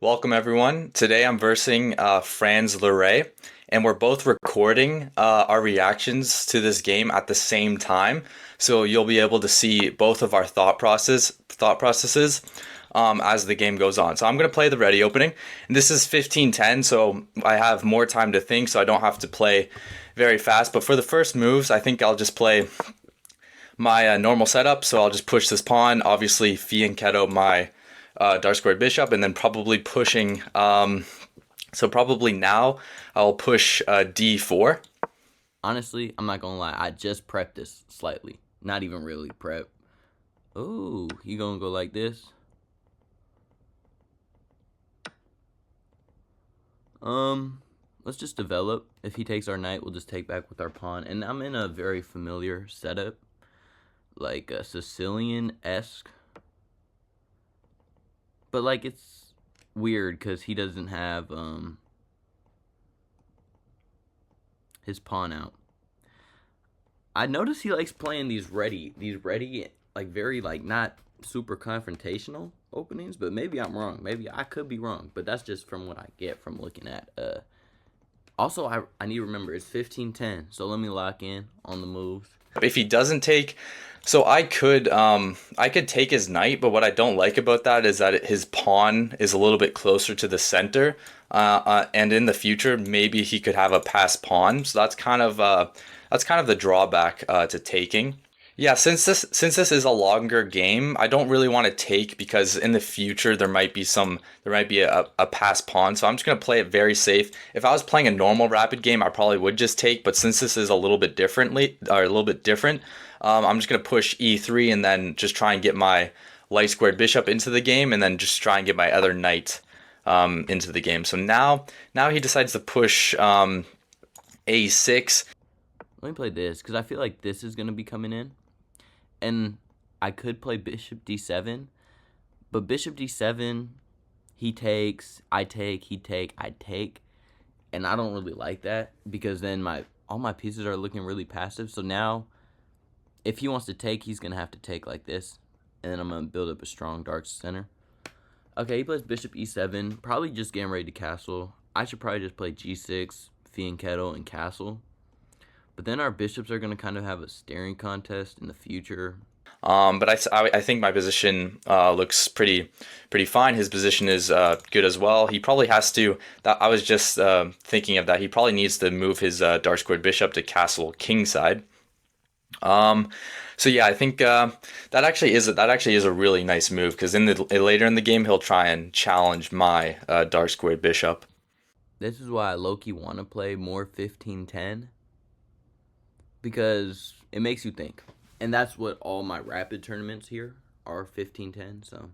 Welcome everyone. Today I'm versing Franz Leray, and we're both recording our reactions to this game at the same time. So you'll be able to see both of our thought processes as the game goes on. So I'm gonna play the ready opening. And this is 15:10, so I have more time to think, so I don't have to play very fast. But for the first moves, I think I'll just play my normal setup. So I'll just push this pawn, obviously fianchetto my dark squared bishop, and then probably pushing. So probably now I'll push d4. Honestly, I'm not gonna lie. I just prepped this slightly. Not even really prep. Oh, you gonna go like this? Let's just develop. If he takes our knight, we'll just take back with our pawn. And I'm in a very familiar setup, like a Sicilian-esque. But like it's weird because he doesn't have his pawn out. I notice he likes playing these ready, like very like not super confrontational openings, but maybe I'm wrong. Maybe I could be wrong, but that's just from what I get from looking at. Also, I need to remember it's 15-10, so let me lock in on the moves. If he doesn't take, so I could take his knight, but what I don't like about that is that his pawn is a little bit closer to the center, and in the future maybe he could have a passed pawn. So that's kind of the drawback to taking. Yeah, since this is a longer game, I don't really want to take because in the future there might be a pass pawn. So I'm just gonna play it very safe. If I was playing a normal rapid game, I probably would just take. But since this is a little bit different, I'm just gonna push e3 and then just try and get my light squared bishop into the game, and then just try and get my other knight into the game. So now he decides to push a6. Let me play this because I feel like this is gonna be coming in. And I could play bishop d7, but bishop d7, he takes, I take, he take, I take, and I don't really like that because then all my pieces are looking really passive. So now, if he wants to take, he's gonna have to take like this, and then I'm gonna build up a strong dark center. Okay, he plays bishop e7, probably just getting ready to castle. I should probably just play g6, fianchetto, and castle. But then our bishops are going to kind of have a staring contest in the future. But I think my position looks pretty fine. His position is good as well. He probably has to. That I was just thinking of that. He probably needs to move his dark squared bishop to castle kingside. So yeah, I think that actually is a really nice move because later in the game he'll try and challenge my dark squared bishop. This is why I low-key want to play more 15-10 because it makes you think. And that's what all my rapid tournaments here are 15-10. So,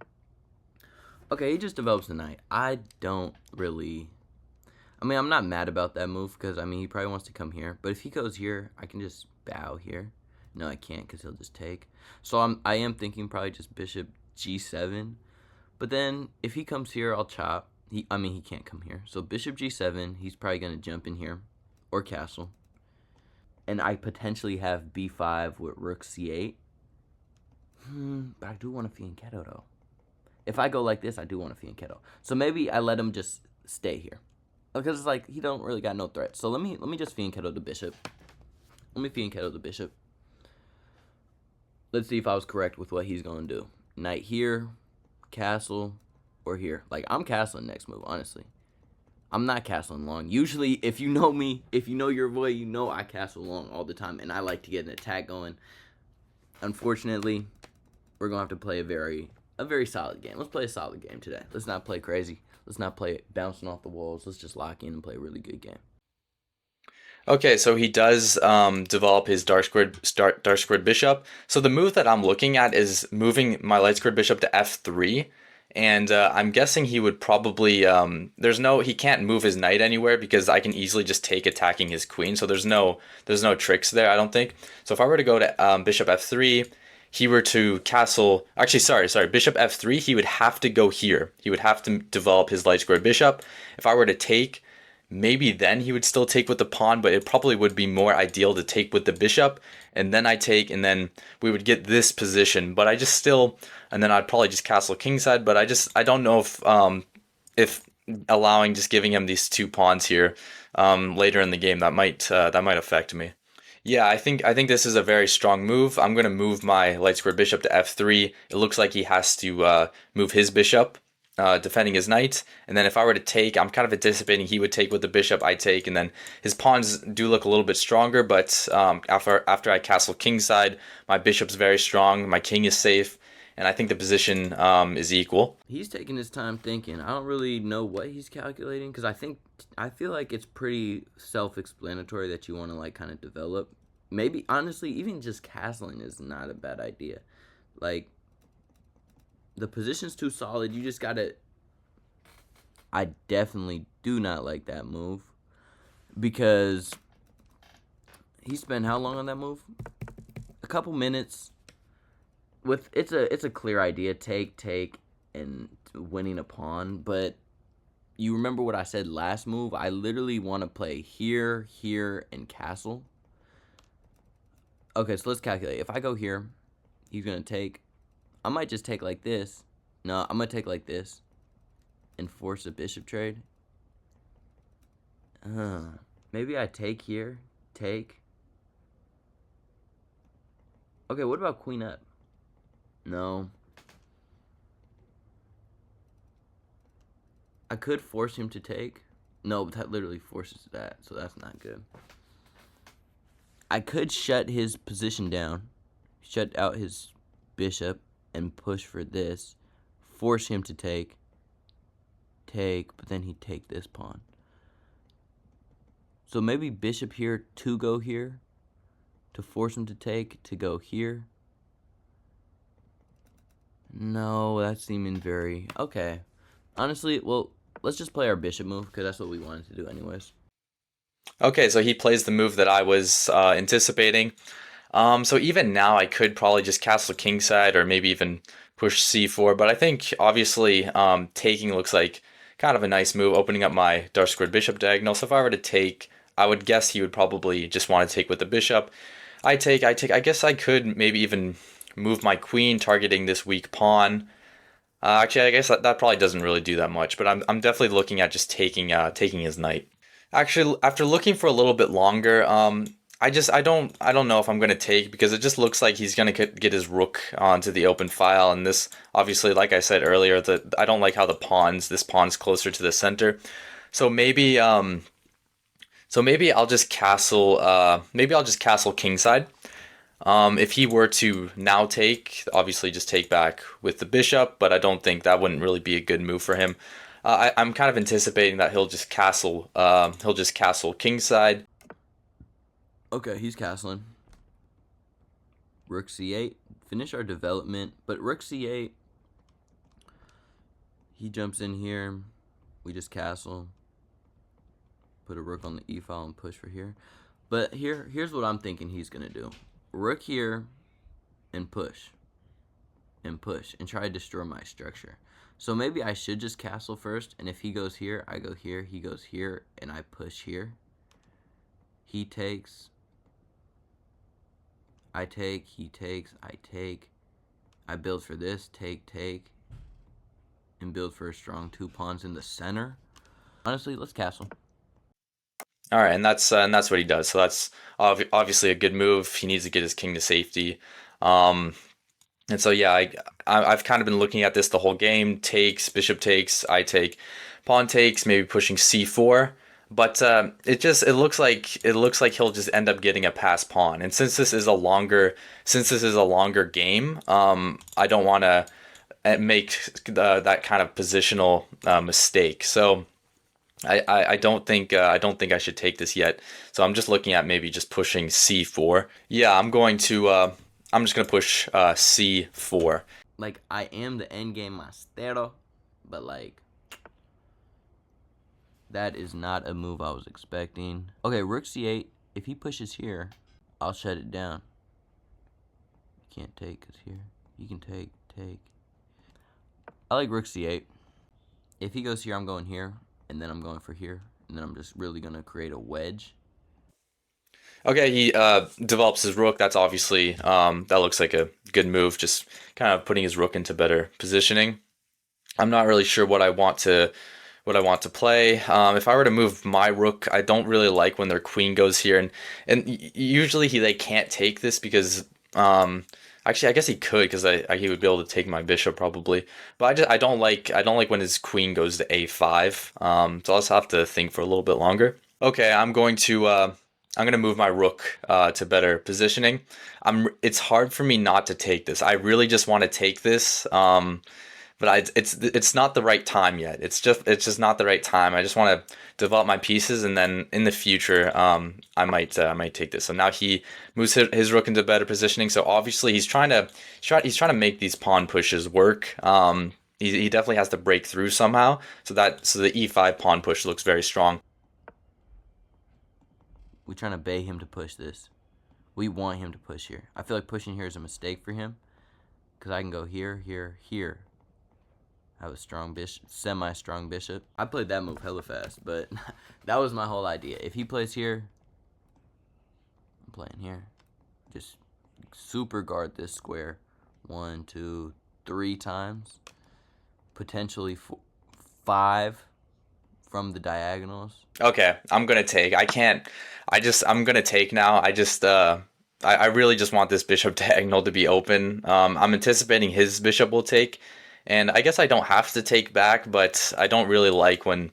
okay, he just develops the knight. I don't really. I mean, I'm not mad about that move because, I mean, he probably wants to come here. But if he goes here, I can just bow here. No, I can't because he'll just take. So I am thinking probably just bishop g7. But then if he comes here, I'll chop. He can't come here. So bishop g7, he's probably going to jump in here or castle. And I potentially have b5 with rook c8. But I do want a fianchetto, though. If I go like this, I do want a fianchetto. So maybe I let him just stay here. Because it's like, he don't really got no threat. So let me just fianchetto the bishop. Let me fianchetto the bishop. Let's see if I was correct with what he's going to do. Knight here, castle, or here. Like, I'm castling next move, honestly. I'm not castling long. Usually, if you know me, if you know your boy, you know I castle long all the time, and I like to get an attack going. Unfortunately, we're going to have to play a very solid game. Let's play a solid game today. Let's not play crazy. Let's not play bouncing off the walls. Let's just lock in and play a really good game. Okay, so he does develop his dark squared bishop. So the move that I'm looking at is moving my light squared bishop to f3, and I'm guessing he would probably he can't move his knight anywhere because I can easily just take attacking his queen. So there's no tricks there, I don't think. So if I were to go to bishop f3, he were to castle. Actually, sorry, bishop f3, he would have to go here. He would have to develop his light squared bishop. If I were to take, maybe then he would still take with the pawn, but it probably would be more ideal to take with the bishop, and then I take, and then we would get this position. But I just still, and then I'd probably just castle kingside. But I don't know if allowing just giving him these two pawns here later in the game, that might affect me. Yeah, I think this is a very strong move. I'm gonna move my light square bishop to f3. It looks like he has to move his bishop, defending his knight. And then if I were to take, I'm kind of anticipating he would take with the bishop. I take, and then his pawns do look a little bit stronger. But after I castle kingside, my bishop's very strong. My king is safe, and I think the position is equal. He's taking his time thinking. I don't really know what he's calculating because I feel like it's pretty self-explanatory that you want to like kind of develop. Maybe honestly, even just castling is not a bad idea. Like the position's too solid. You just gotta. I definitely do not like that move because he spent how long on that move? A couple minutes. With it's a clear idea. Take and winning a pawn, but you remember what I said last move? I literally want to play here, here, and castle. Okay, so let's calculate. If I go here, he's going to take. I might just take like this. No, I'm going to take like this and force a bishop trade. Maybe I take here. Take. Okay, what about queen up? No. I could force him to take. No, but that literally forces that, so that's not good. I could shut his position down, shut out his bishop, and push for this. Force him to take, but then he'd take this pawn. So maybe bishop here to go here, to force him to take, to go here. No, that's seeming very... Okay. Honestly, well, let's just play our bishop move, because that's what we wanted to do anyways. Okay, so he plays the move that I was anticipating. So even now, I could probably just castle kingside or maybe even push c4. But I think obviously taking looks like kind of a nice move, opening up my dark squared bishop diagonal. So if I were to take, I would guess he would probably just want to take with the bishop. I take. I guess I could maybe even move my queen, targeting this weak pawn. Actually, I guess that probably doesn't really do that much. But I'm definitely looking at just taking his knight. Actually, after looking for a little bit longer, I don't know if I'm gonna take because it just looks like he's gonna get his rook onto the open file, and this obviously, like I said earlier, that I don't like how this pawn's closer to the center, so maybe maybe I'll just castle kingside. If he were to now take, obviously just take back with the bishop, but I don't think that wouldn't really be a good move for him. I'm kind of anticipating that he'll just castle kingside. Okay, he's castling. Rook c8. Finish our development, but rook c8. He jumps in here. We just castle. Put a rook on the e file and push for here. But here's what I'm thinking he's gonna do. Rook here and push. And push. And try to destroy my structure. So maybe I should just castle first, and if he goes here, I go here, he goes here, and I push here. He takes. I take, he takes, I take. I build for this, take, and build for a strong 2 pawns in the center. Honestly, let's castle. All right, and that's what he does. So that's obviously a good move. He needs to get his king to safety. Um, and so yeah, I've kind of been looking at this the whole game. Takes, bishop takes, I take, pawn takes, maybe pushing c4. But it looks like he'll just end up getting a pass pawn. And since this is a longer game, I don't want to make that kind of positional mistake. So I don't think I should take this yet. So I'm just looking at maybe just pushing c4. Yeah, I'm just gonna push c4. Like, I am the endgame maestro, but like, that is not a move I was expecting. Okay, rook c8. If he pushes here, I'll shut it down. You can't take because here. You can take. I like rook c8. If he goes here, I'm going here. And then I'm going for here. And then I'm just really going to create a wedge. Okay, he develops his rook. That's obviously that looks like a good move. Just kind of putting his rook into better positioning. I'm not really sure what I want to what I want to play. If I were to move my rook, I don't really like when their queen goes here, and usually they can't take this because actually I guess he could because he would be able to take my bishop probably, but I don't like when his queen goes to a5. So I'll just have to think for a little bit longer. Okay, I'm gonna move my rook to better positioning. It's hard for me not to take this. I really just want to take this. But it's not the right time yet. It's just not the right time. I just want to develop my pieces, and then in the future, I might take this. So now he moves his rook into better positioning. So obviously he's trying to make these pawn pushes work. He definitely has to break through somehow. So the e5 pawn push looks very strong. We're trying to bait him to push this. We want him to push here. I feel like pushing here is a mistake for him because I can go here, here, here. I have a strong bishop, semi-strong bishop. I played that move hella fast, but that was my whole idea. If he plays here, I'm playing here. Just super guard this square 1, 2, 3 times. Potentially 5 from the diagonals. Okay, I'm gonna take. I can't. I'm gonna take now. I really just want this bishop diagonal to be open. I'm anticipating his bishop will take, and I guess I don't have to take back, but I don't really like when.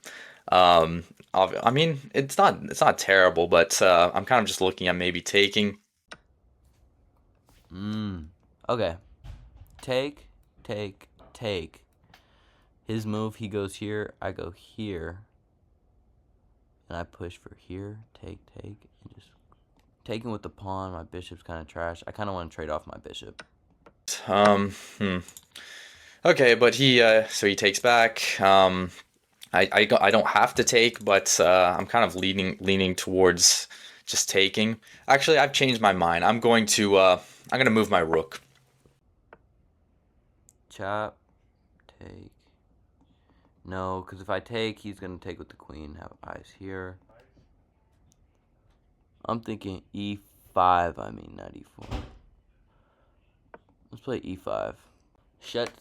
I mean, it's not terrible, but I'm kind of just looking at maybe taking. Okay. Take, take. His move, he goes here, I go here. And I push for here, take, and just taking with the pawn. My bishop's kind of trash. I kind of want to trade off my bishop. Um, hmm. Okay, but so he takes back. I don't have to take, but I'm kind of leaning towards just taking. Actually, I've changed my mind. I'm gonna move my rook. Chop, take. No, because if I take, he's going to take with the queen. Have eyes here. I'm thinking e5, I mean, not e4. Let's play e5.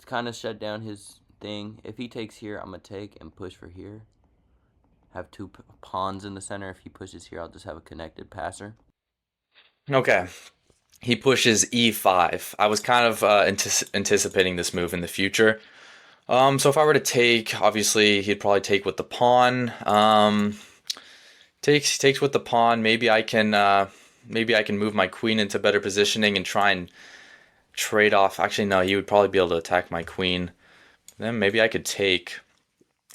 Kind of shut down his thing. If he takes here, I'm going to take and push for here. Have 2 pawns in the center. If he pushes here, I'll just have a connected passer. Okay, he pushes e5. I was kind of anticipating this move in the future. So if I were to take, obviously he'd probably take with the pawn. Takes with the pawn. Maybe I can move my queen into better positioning and try and trade off. Actually, no, he would probably be able to attack my queen. Then maybe I could take,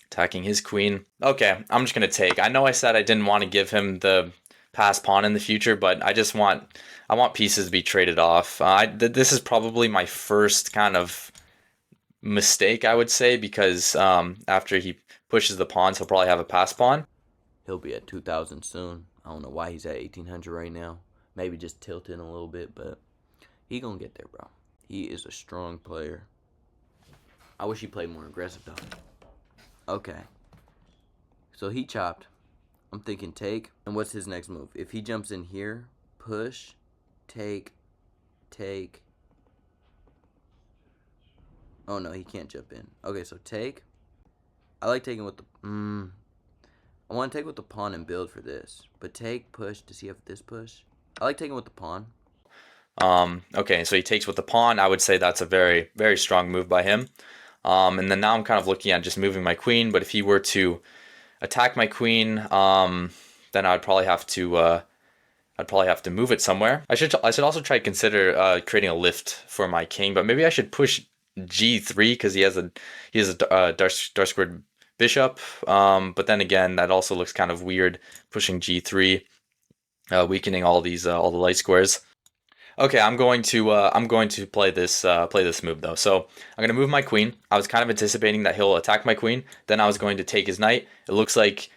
attacking his queen. Okay, I'm just gonna take. I know I said I didn't want to give him the pass pawn in the future, but I want pieces to be traded off. This is probably my first kind of mistake, I would say, because after he pushes the pawns, he'll probably have a pass pawn. He'll be at 2,000 soon. I don't know why he's at 1,800 right now. Maybe just tilting a little bit, but he gonna get there, bro. He is a strong player. I wish he played more aggressive, though. Okay. So he chopped. I'm thinking take. And what's his next move? If he jumps in here, push, take. Oh, no, he can't jump in. Okay, so take. I like taking with the... I want to take with the pawn and build for this. But take, push. Does he have this push? I like taking with the pawn. Okay, so he takes with the pawn. I would say that's a very, very strong move by him. And then now I'm kind of looking at just moving my queen. But if he were to attack my queen, then I'd probably have to move it somewhere. I should also try to consider creating a lift for my king, but maybe I should push g3 because he has a dark squared bishop. But then again, that also looks kind of weird pushing g3, weakening all the light squares. Okay, I'm going to play this move though. So I'm gonna move my queen. I was kind of anticipating that he'll attack my queen. Then I was going to take his knight. It looks like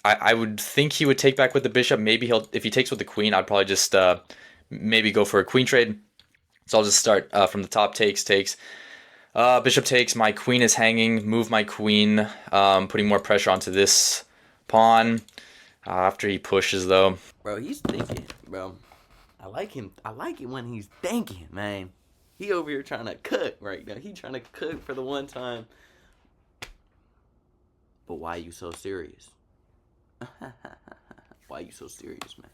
I would think he would take back with the bishop. Maybe if he takes with the queen, I'd probably just maybe go for a queen trade. So I'll just start from the top. Takes. Bishop takes. My queen is hanging. Move my queen, putting more pressure onto this pawn. After he pushes though. Bro, he's thinking, bro. I like him. I like it when he's thinking, man. He over here trying to cook right now. He trying to cook for the one time. But why are you so serious? Why are you so serious, man?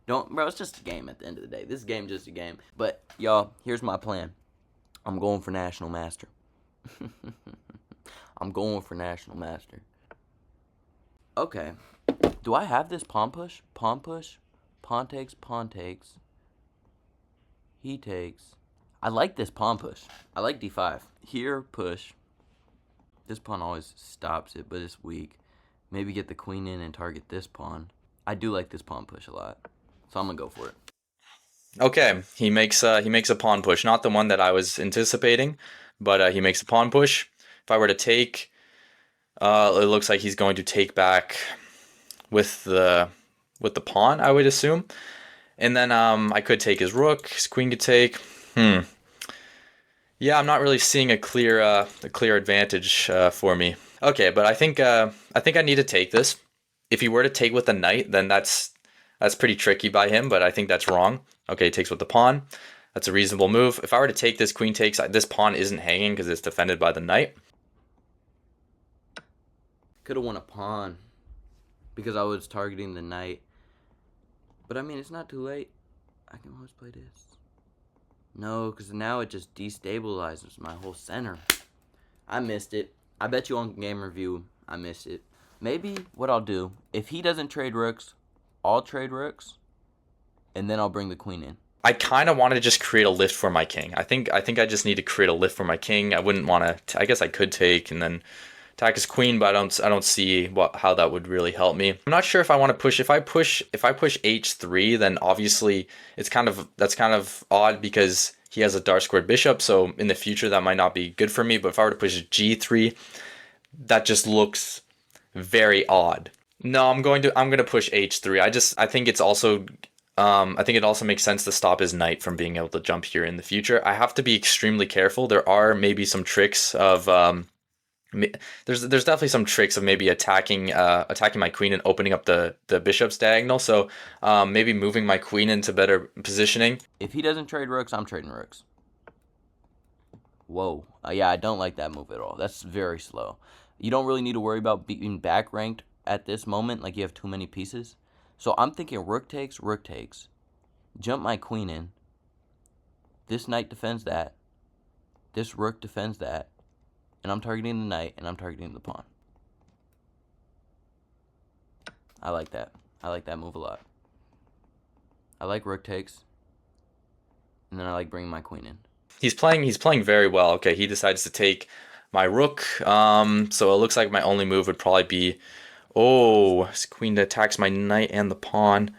Don't, bro. It's just a game at the end of the day. This game's just a game. But y'all, here's my plan. I'm going for National Master. I'm going for National Master. Okay. Do I have this pawn push? Pawn push? Pawn takes, pawn takes. He takes. I like this pawn push. I like d5. Here, push. This pawn always stops it, but it's weak. Maybe get the queen in and target this pawn. I do like this pawn push a lot, so I'm gonna go for it. Okay, he makes a pawn push, not the one that I was anticipating, but he makes a pawn push. If I were to take, it looks like he's going to take back with the pawn, I would assume, and then I could take his rook. His queen could take. Yeah, I'm not really seeing a clear advantage for me. Okay, but I think I need to take this. If he were to take with the knight, then that's pretty tricky by him, but I think that's wrong. Okay, he takes with the pawn. That's a reasonable move. If I were to take this, queen takes, this pawn isn't hanging because it's defended by the knight. Could have won a pawn because I was targeting the knight. But I mean, it's not too late. I can always play this. No, because now it just destabilizes my whole center. I missed it. I bet you on game review I missed it. Maybe what I'll do, if he doesn't trade rooks, I'll trade rooks, and then I'll bring the queen in. I kind of want to just create a lift for my king. I think I just need to create a lift for my king. I wouldn't want to. I guess I could take and then attack his queen, but I don't see how that would really help me. I'm not sure if I want to push. If I push h3, then obviously that's kind of odd because he has a dark squared bishop. So in the future that might not be good for me. But if I were to push g3, that just looks very odd. No, I'm going to push h3. I think it's also I think it also makes sense to stop his knight from being able to jump here in the future. I have to be extremely careful. There are maybe some tricks of there's definitely some tricks of maybe attacking my queen and opening up the bishop's diagonal. So maybe moving my queen into better positioning. If he doesn't trade rooks, I'm trading rooks. Whoa. Yeah, I don't like that move at all. That's very slow. You don't really need to worry about being back ranked at this moment, like you have too many pieces. So I'm thinking rook takes, jump my queen in. This knight defends that. This rook defends that. And I'm targeting the knight, and I'm targeting the pawn. I like that. I like that move a lot. I like rook takes. And then I like bringing my queen in. He's playing very well. Okay, he decides to take my rook. So it looks like my only move would probably be, oh, his queen attacks my knight and the pawn.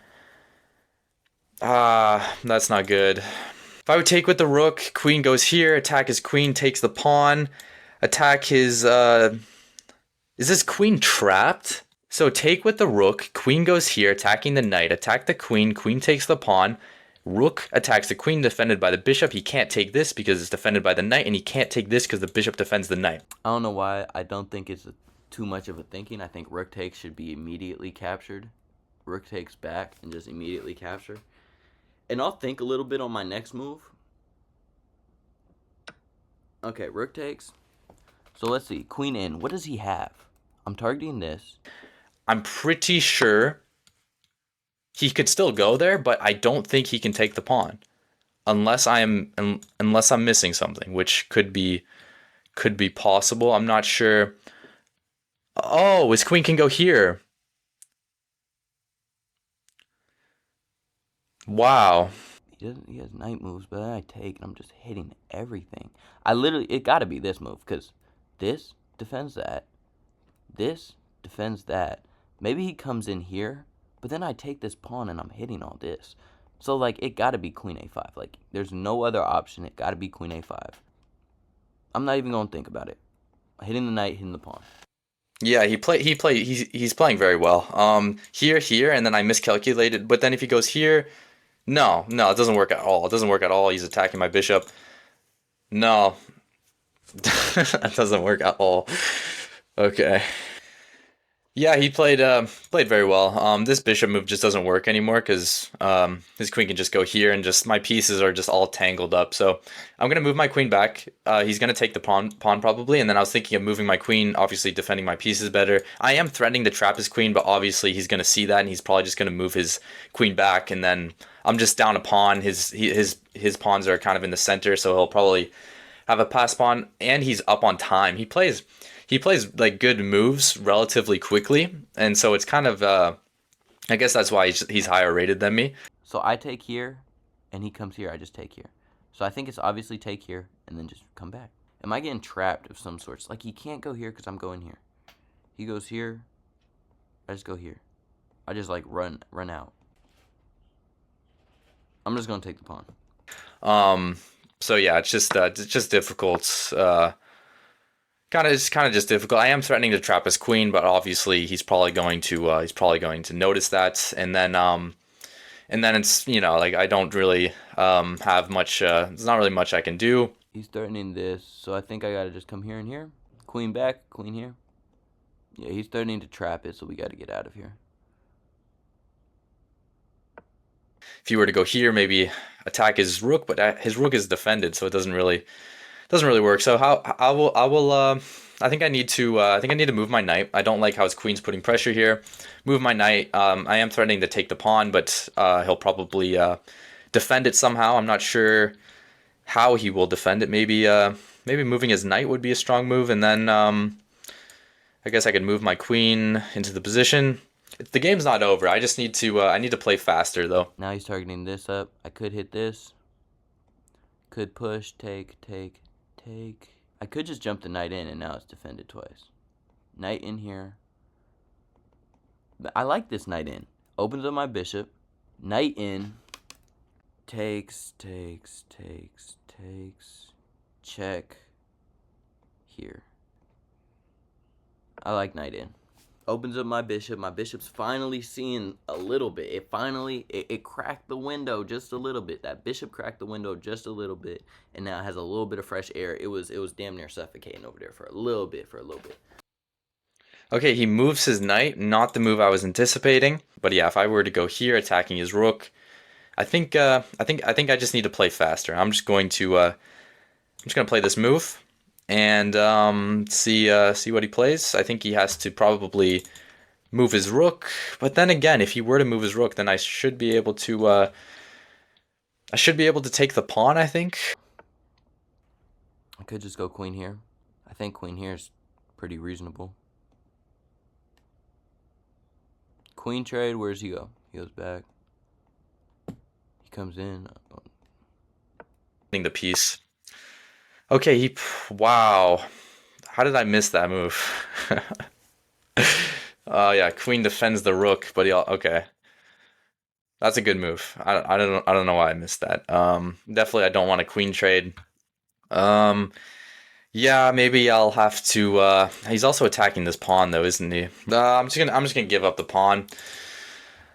That's not good. If I would take with the rook, queen goes here, attack his queen, takes the pawn, attack his, is this queen trapped? So take with the rook, queen goes here, attacking the knight, attack the queen, queen takes the pawn, rook attacks the queen defended by the bishop. He can't take this because it's defended by the knight, and he can't take this because the bishop defends the knight. I don't know why I don't think it's too much of a thinking. I think rook takes should be immediately captured. Rook takes back and just immediately capture. And I'll think a little bit on my next move. Okay, rook takes. So let's see. Queen in. What does he have? I'm targeting this. I'm pretty sure he could still go there, but I don't think he can take the pawn. Unless I'm missing something, which could be possible. I'm not sure. Oh, his queen can go here. Wow. He has knight moves, but then I take and I'm just hitting everything. It got to be this move because this defends that. This defends that. Maybe he comes in here, but then I take this pawn and I'm hitting all this. So like it got to be queen a5. Like there's no other option. It got to be queen a5. I'm not even going to think about it. Hitting the knight, hitting the pawn. Yeah, he's playing very well. Here, and then I miscalculated. But then if he goes here, no, it doesn't work at all. It doesn't work at all. He's attacking my bishop. No, that doesn't work at all. Okay. Yeah, he played very well. This bishop move just doesn't work anymore because his queen can just go here, and just my pieces are just all tangled up. So I'm gonna move my queen back. He's gonna take the pawn probably, and then I was thinking of moving my queen, obviously defending my pieces better. I am threatening to trap his queen, but obviously he's gonna see that, and he's probably just gonna move his queen back, and then I'm just down a pawn. His pawns are kind of in the center, so he'll probably have a pass pawn, and he's up on time. He plays like good moves relatively quickly, and so it's kind of I guess that's why he's higher rated than me. So I take here, and he comes here. I just take here. So I think it's obviously take here and then just come back. Am I getting trapped of some sorts? Like he can't go here because I'm going here. He goes here. I just go here. I just like run out. I'm just gonna take the pawn. Um, so yeah, it's just difficult. Kind of just difficult. I am threatening to trap his queen, but obviously he's probably going to notice that, and then it's like I don't really have much. There's not really much I can do. He's threatening this, so I think I gotta just come here and here. Queen back, queen here. Yeah, he's threatening to trap it, so we gotta get out of here. If you were to go here, maybe attack his rook, but his rook is defended, so it doesn't really work. So how I think I need to move my knight. I don't like how his queen's putting pressure here. Move my knight. I am threatening to take the pawn, but he'll probably defend it somehow. I'm not sure how he will defend it. Maybe moving his knight would be a strong move, and then I guess I could move my queen into the position. The game's not over. I need to play faster though. Now he's targeting this up. I could hit this. Could push, take. I could just jump the knight in, and now it's defended twice. Knight in here. But I like this knight in. Opens up my bishop. Knight in. Takes. Check. Here. I like knight in. Opens up my bishop. My bishop's finally seeing a little bit. It cracked the window just a little bit. That bishop cracked the window just a little bit, and now it has a little bit of fresh air. It was damn near suffocating over there for a little bit. Okay, he moves his knight, not the move I was anticipating. But yeah, if I were to go here attacking his rook, I think I just need to play faster. I'm just gonna play this move and see what he plays. I think he has to probably move his rook, but then again, if he were to move his rook, then I should be able to take the pawn, I think. I could just go queen here. I think queen here is pretty reasonable. Queen trade, where does he go? He goes back. He comes in. The piece. Okay, wow. How did I miss that move? Oh yeah, queen defends the rook, but okay. That's a good move. I don't know why I missed that. Definitely I don't want a queen trade. Um, yeah, maybe I'll have to. He's also attacking this pawn though, isn't he? I'm just gonna give up the pawn. I'm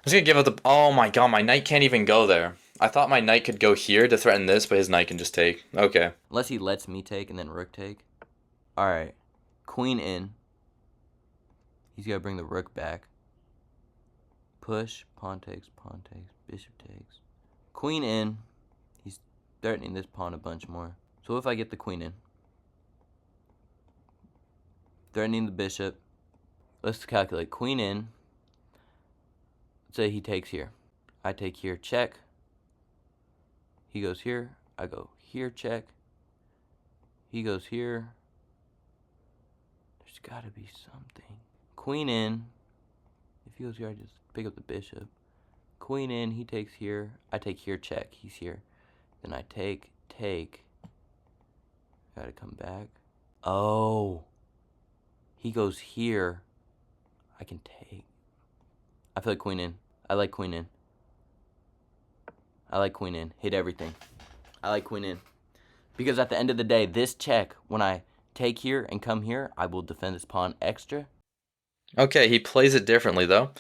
just gonna give up the. Oh my god, my knight can't even go there. I thought my knight could go here to threaten this, but his knight can just take. Okay. Unless he lets me take and then rook take. Alright. Queen in. He's got to bring the rook back. Push. Pawn takes. Bishop takes. Queen in. He's threatening this pawn a bunch more. So if I get the queen in. Threatening the bishop. Let's calculate. Queen in. Let's say he takes here. I take here. Check. He goes here. I go here. Check. He goes here. There's got to be something. Queen in. If he goes here, I just pick up the bishop. Queen in. He takes here. I take here. Check. He's here. Then I take. Gotta come back. Oh. He goes here. I can take. I feel like queen in. I like queen in. Hit everything. I like queen in. Because at the end of the day, this check, when I take here and come here, I will defend this pawn extra. Okay, he plays it differently though.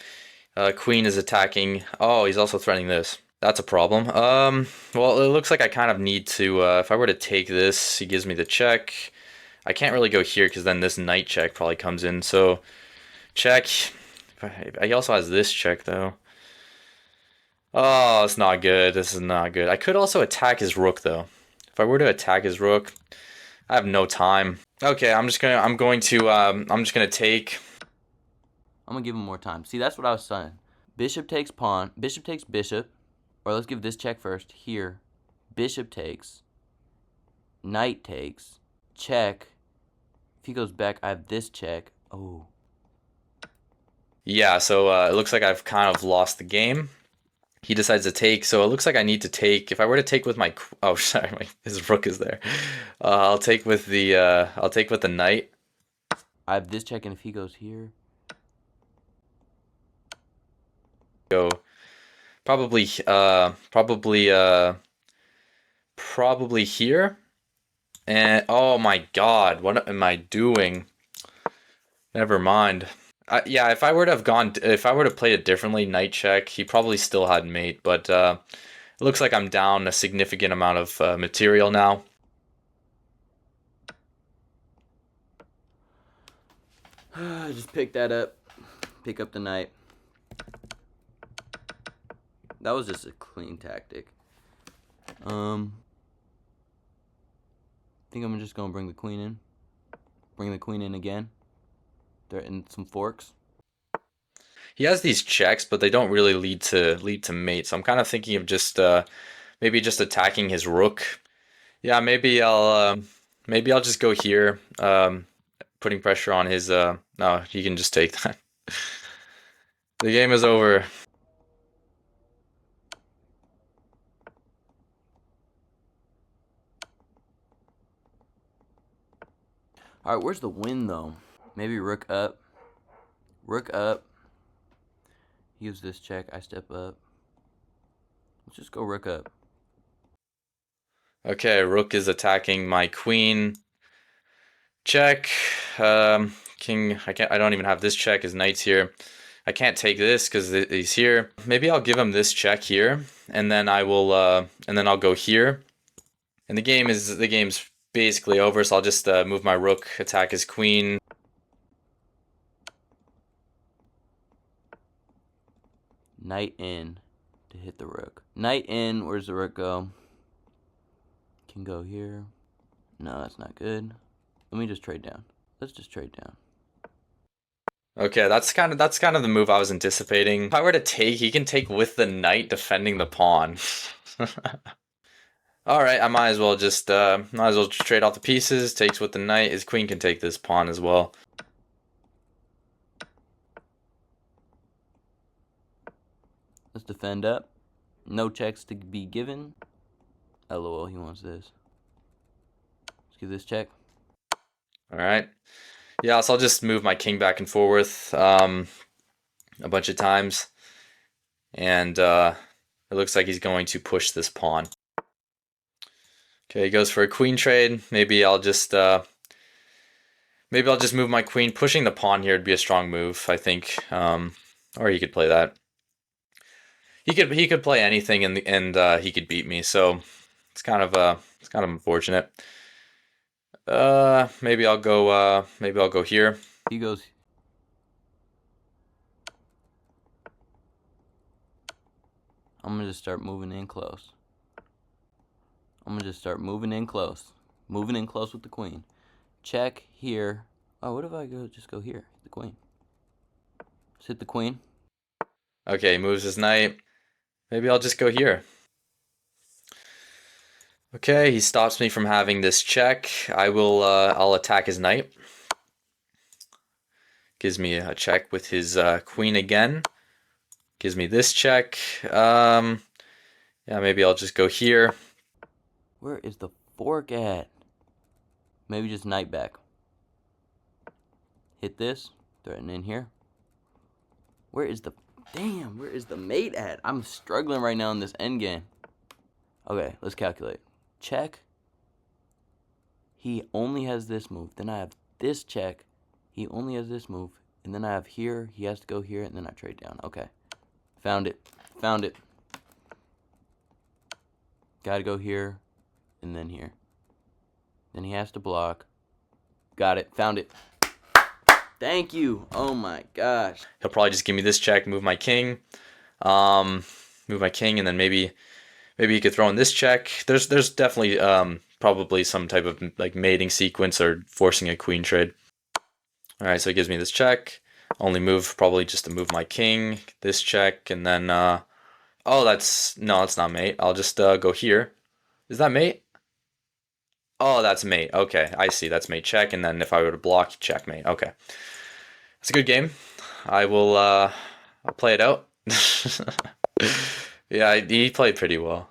Queen is attacking. Oh, he's also threatening this. That's a problem. Well, it looks like I kind of need to. If I were to take this, he gives me the check. I can't really go here because then this knight check probably comes in. So Check. He also has this check though. Oh, it's not good. This is not good. I could also attack his rook though. If I were to attack his rook, I have no time. Okay, I'm just gonna take. I'm gonna give him more time. See, that's what I was saying. Bishop takes pawn. Bishop takes bishop. Or let's give this check first. Here. Bishop takes. Knight takes. Check. If he goes back, I have this check. Oh. Yeah, so it looks like I've kind of lost the game. He decides to take, so it looks like I need to take. If I were to take with my, oh sorry, his rook is there. I'll take with the knight. I have this check, and if he goes here, Go probably, probably here. And oh my God, what am I doing? Never mind. Yeah, if I were to play it differently, knight check, he probably still had mate, but it looks like I'm down a significant amount of material now. just pick that up. Pick up the knight. That was just a clean tactic. I think I'm just gonna bring the queen in. Bring the queen in again. Threaten some forks. He has these checks, but they don't really lead to mate. So I'm kind of thinking of just maybe just attacking his rook. Yeah, maybe I'll just go here, putting pressure on his. No, he can just take that. The game is over. Alright, where's the win though? Maybe rook up. Rook up. Use this check. I step up. Let's just go rook up. Okay, rook is attacking my queen. Check. King. I can't. I don't even have this check. His knight's here. I can't take this because he's here. Maybe I'll give him this check here, and then I will. And then I'll go here. And the game's basically over. So I'll just move my rook, attack his queen. Knight in to hit the rook. Knight in. Where's the rook go? Can go here. No, that's not good. Let me just trade down. Let's just trade down. Okay, that's kind of the move I was anticipating. If I were to take, he can take with the knight defending the pawn. All right, I might as well just trade off the pieces. Takes with the knight. His queen can take this pawn as well. Let's defend up. No checks to be given. LOL, he wants this. Let's give this check. All right. Yeah, so I'll just move my king back and forth a bunch of times. And it looks like he's going to push this pawn. Okay, he goes for a queen trade. Maybe I'll just move my queen. Pushing the pawn here would be a strong move, I think. Or he could play that. He could play anything and he could beat me. So it's kind of unfortunate. Maybe I'll go here. He goes. I'm gonna just start moving in close. Moving in close with the queen. Check here. Oh, what if I just go here? Hit the queen. Just hit the queen. Okay, he moves his knight. Maybe I'll just go here. Okay, he stops me from having this check. I'll attack his knight. Gives me a check with his queen again. Gives me this check. Yeah, maybe I'll just go here. Where is the fork at? Maybe just knight back. Hit this. Threaten in here. Where is the mate at? I'm struggling right now in this endgame. Okay, let's calculate. Check. He only has this move. Then I have this check. He only has this move. And then I have here. He has to go here. And then I trade down. Okay. Found it. Gotta go here. And then here. Then he has to block. Got it. Found it. Thank you. Oh my gosh. He'll probably just give me this check, um, move my king, and then maybe he could throw in this check. There's definitely probably some type of like mating sequence or forcing a queen trade. All right, so he gives me this check. Only move probably just to move my king. This check, and then oh, that's no, that's not mate. I'll just go here. Is that mate? Oh, that's mate. Okay, I see. That's mate check, and then if I were to block, checkmate. Okay, it's a good game. I will. I'll play it out. Yeah, he played pretty well.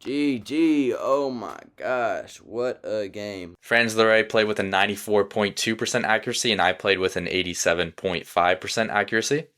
GG. Oh my gosh. What a game. Franz Leray played with a 94.2% accuracy, and I played with an 87.5% accuracy.